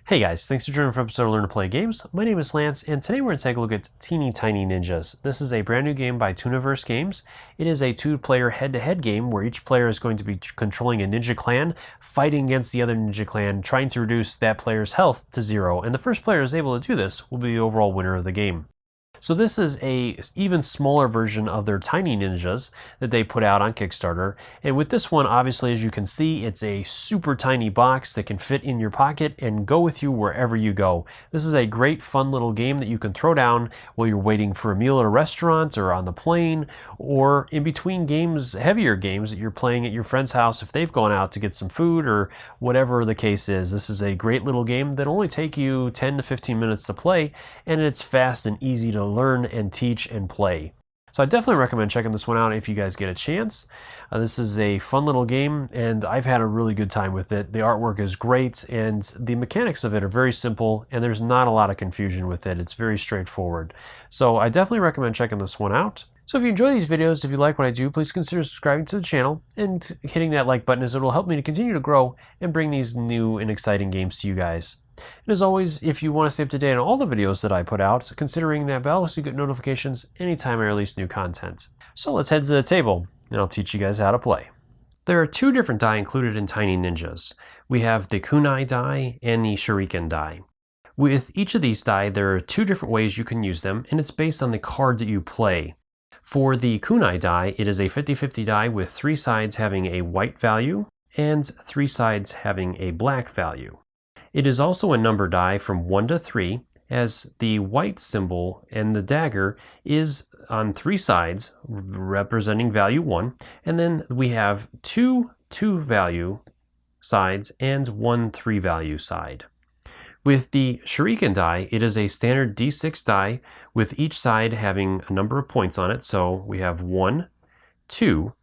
Hey guys, thanks for joining for episode of Learn to Play Games. My name is Lance, and today we're going to take a look at Teeny Tiny Ninjas. This is a brand new game by Tooniverse Games. It is a two-player head-to-head game where each player is going to be controlling a ninja clan, fighting against the other ninja clan, trying to reduce that player's health to 0, and the first player is able to do this will be the overall winner of the game. So this is a even smaller version of their Tiny Ninjas that they put out on Kickstarter. And with this one, obviously, as you can see, it's a super tiny box that can fit in your pocket and go with you wherever you go. This is a great fun little game that you can throw down while you're waiting for a meal at a restaurant or on the plane or in between games, heavier games that you're playing at your friend's house if they've gone out to get some food or whatever the case is. This is a great little game that only take you 10 to 15 minutes to play, and it's fast and easy to learn and teach and play. So I definitely recommend checking this one out if you guys get a chance. This is a fun little game, and I've had a really good time with it. The artwork is great, and the mechanics of it are very simple, and there's not a lot of confusion with it. It's very straightforward. So I definitely recommend checking this one out. So if you enjoy these videos, if you like what I do, please consider subscribing to the channel and hitting that like button, as it will help me to continue to grow and bring these new and exciting games to you guys. And as always, if you want to stay up to date on all the videos that I put out, consider ringing that bell so you get notifications anytime I release new content. So let's head to the table, and I'll teach you guys how to play. There are two different die included in Tiny Ninjas. We have the kunai die and the shuriken die. With each of these die, there are two different ways you can use them, and it's based on the card that you play. For the kunai die, it is a 50-50 die with 3 sides having a white value and 3 sides having a black value. It is also a number die from 1 to 3, as the white symbol and the dagger is on 3 sides representing value 1, and then we have 2 value sides and 1 3 value side. With the shuriken die, it is a standard D6 die with each side having a number of points on it. So we have 1, 2,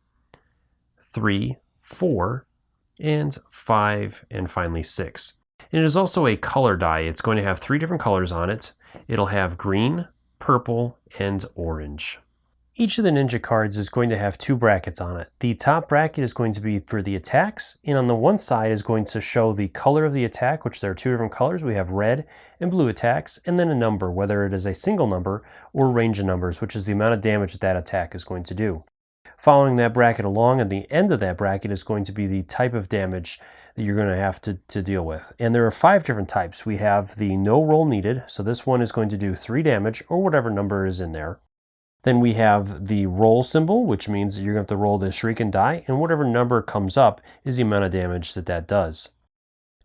3, 4, and 5, and finally 6. And it is also a color die. It's going to have 3 different colors on it. It'll have green, purple, and orange. Each of the ninja cards is going to have 2 brackets on it. The top bracket is going to be for the attacks, and on the one side is going to show the color of the attack, which there are 2 different colors. We have red and blue attacks, and then a number, whether it is a single number or range of numbers, which is the amount of damage that attack is going to do. Following that bracket along, at the end of that bracket is going to be the type of damage that you're going to have to deal with. And there are 5 different types. We have the no roll needed, so this one is going to do 3 damage, or whatever number is in there. Then we have the roll symbol, which means you're going to have to roll the shuriken die, and whatever number comes up is the amount of damage that does.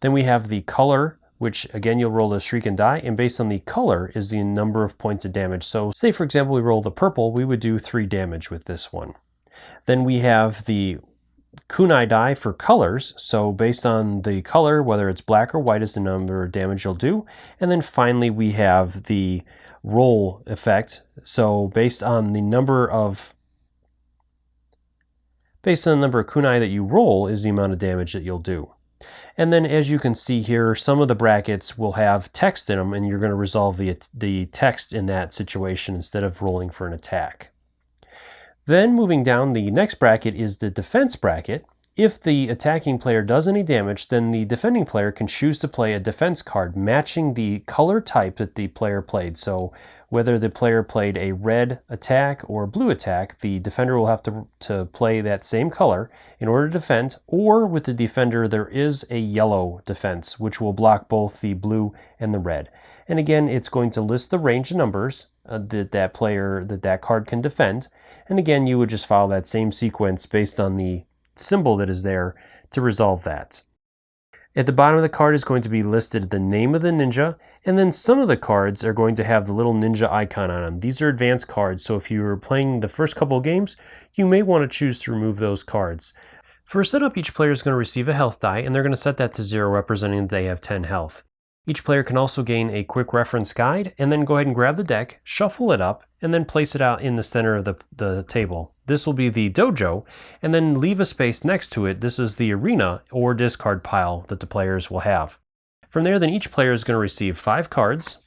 Then we have the color, which again you'll roll the shuriken die, and based on the color is the number of points of damage. So say for example we roll the purple, we would do 3 damage with this one. Then we have the kunai die for colors, so based on the color, whether it's black or white, is the number of damage you'll do. And then finally we have the roll effect, so based on the number of kunai that you roll is the amount of damage that you'll do. And then as you can see here, some of the brackets will have text in them, and you're going to resolve the text in that situation instead of rolling for an attack. Then moving down, the next bracket is the defense bracket. If the attacking player does any damage, then the defending player can choose to play a defense card matching the color type that the player played. So whether the player played a red attack or a blue attack, the defender will have to play that same color in order to defend, or with the defender there is a yellow defense, which will block both the blue and the red. And again, it's going to list the range of numbers that card can defend. And again, you would just follow that same sequence based on the symbol that is there to resolve that. At the bottom of the card is going to be listed the name of the ninja, and then some of the cards are going to have the little ninja icon on them. These are advanced cards, so if you were playing the first couple of games, you may want to choose to remove those cards. For a setup, each player is going to receive a health die, and they're going to set that to 0, representing that they have 10 health. Each player can also gain a quick reference guide, and then go ahead and grab the deck, shuffle it up, and then place it out in the center of the table. This will be the dojo, and then leave a space next to it. This is the arena or discard pile that the players will have. From there, then each player is going to receive 5 cards.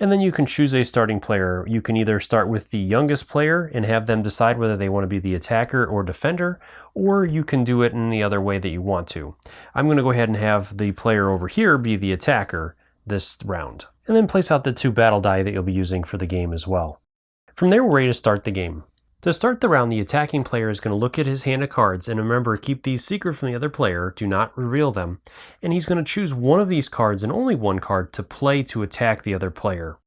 And then you can choose a starting player. You can either start with the youngest player and have them decide whether they want to be the attacker or defender, or you can do it in the other way that you want to. I'm going to go ahead and have the player over here be the attacker this round. And then place out the 2 battle die that you'll be using for the game as well. From there, we're ready to start the game. To start the round, the attacking player is going to look at his hand of cards, and remember, keep these secret from the other player, do not reveal them, and he's going to choose one of these cards and only one card to play to attack the other player.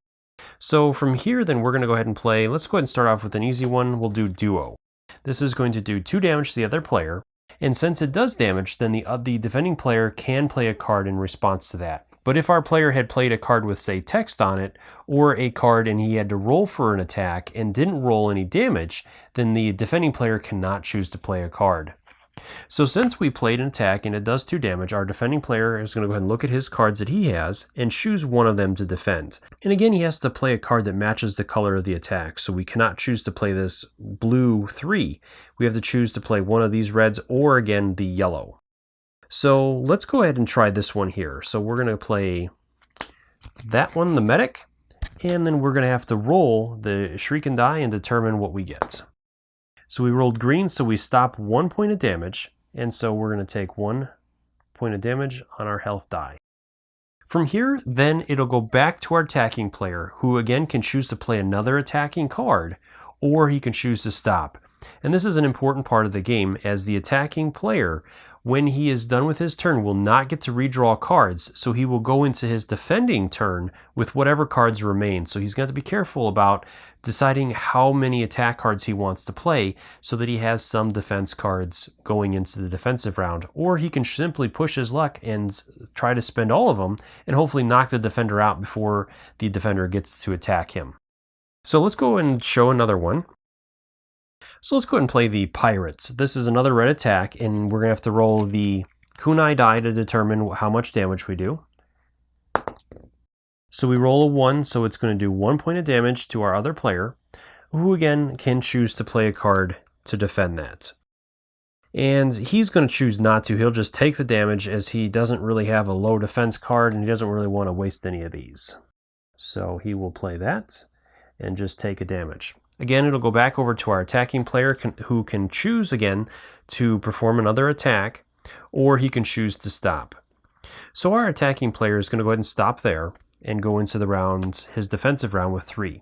So from here, then we're going to go ahead and play, let's go ahead and start off with an easy one. We'll do Duo. This is going to do 2 damage to the other player, and since it does damage, then the defending player can play a card in response to that. But if our player had played a card with, say, text on it, or a card and he had to roll for an attack and didn't roll any damage, then the defending player cannot choose to play a card. So since we played an attack and it does 2 damage, our defending player is going to go ahead and look at his cards that he has and choose one of them to defend. And again, he has to play a card that matches the color of the attack, so we cannot choose to play this blue 3. We have to choose to play one of these reds or, again, the yellow. So let's go ahead and try this one here. So we're going to play that one, the medic, and then we're going to have to roll the shrieking die and determine what we get. So we rolled green, so we stop 1 point of damage, and so we're going to take 1 point of damage on our health die. From here, then it'll go back to our attacking player, who again can choose to play another attacking card, or he can choose to stop. And this is an important part of the game, as the attacking player, when he is done with his turn, will not get to redraw cards, so he will go into his defending turn with whatever cards remain. So he's got to be careful about deciding how many attack cards he wants to play so that he has some defense cards going into the defensive round. Or he can simply push his luck and try to spend all of them and hopefully knock the defender out before the defender gets to attack him. So let's go and show another one. So let's go ahead and play the Pirates. This is another red attack, and we're going to have to roll the kunai die to determine how much damage we do. So we roll a 1, so it's going to do 1 point of damage to our other player, who again can choose to play a card to defend that. And he's going to choose not to. He'll just take the damage, as he doesn't really have a low defense card, and he doesn't really want to waste any of these. So he will play that and just take a damage. Again, it'll go back over to our attacking player who can choose again to perform another attack, or he can choose to stop. So our attacking player is going to go ahead and stop there and go into the round, his defensive round, with 3.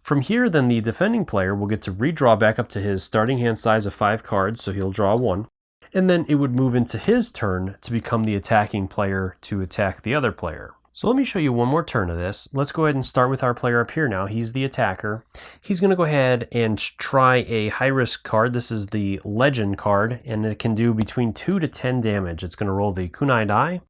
From here, then the defending player will get to redraw back up to his starting hand size of 5 cards, so he'll draw 1. And then it would move into his turn to become the attacking player to attack the other player. So let me show you one more turn of this. Let's go ahead and start with our player up here now. He's the attacker. He's going to go ahead and try a high-risk card. This is the Legend card, and it can do between 2 to 10 damage. It's going to roll the kunai die,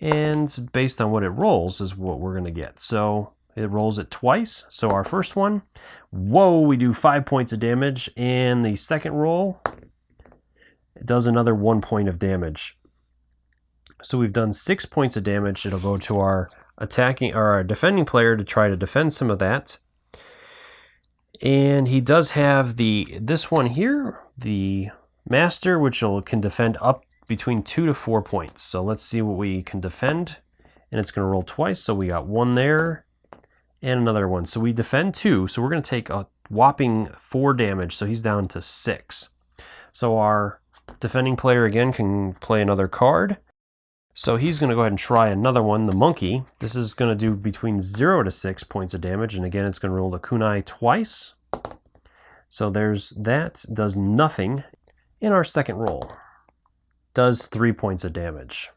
and based on what it rolls is what we're going to get. So it rolls it twice. So our first one, whoa, we do 5 points of damage, and the second roll, it does another 1 point of damage. So we've done 6 points of damage. It'll go to our defending player to try to defend some of that. And he does have this one here, the Master, which can defend up between 2 to 4 points. So let's see what we can defend. And it's going to roll twice. So we got 1 there and another 1. So we defend 2. So we're going to take a whopping 4 damage. So he's down to 6. So our defending player again can play another card. So he's going to go ahead and try another one, the Monkey. This is going to do between 0 to 6 points of damage. And again, it's going to roll the kunai twice. So there's that. Does nothing. In our second roll, does 3 points of damage.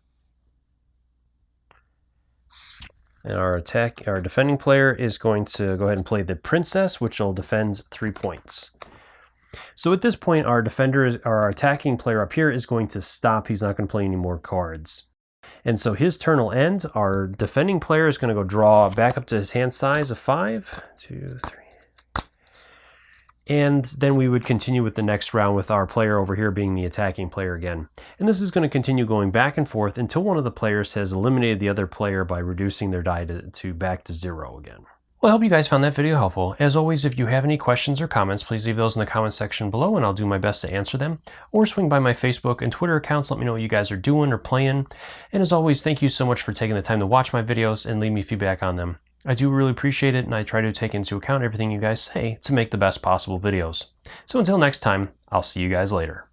And our defending player is going to go ahead and play the Princess, which will defend 3 points. So at this point, our attacking player up here is going to stop. He's not going to play any more cards. And so his turn will end. Our defending player is going to go draw back up to his hand size of 5, 2, 3. And then we would continue with the next round with our player over here being the attacking player again. And this is going to continue going back and forth until one of the players has eliminated the other player by reducing their die to back to 0 again. Well, I hope you guys found that video helpful. As always, if you have any questions or comments, please leave those in the comment section below and I'll do my best to answer them. Or swing by my Facebook and Twitter accounts, let me know what you guys are doing or playing. And as always, thank you so much for taking the time to watch my videos and leave me feedback on them. I do really appreciate it, and I try to take into account everything you guys say to make the best possible videos. So until next time, I'll see you guys later.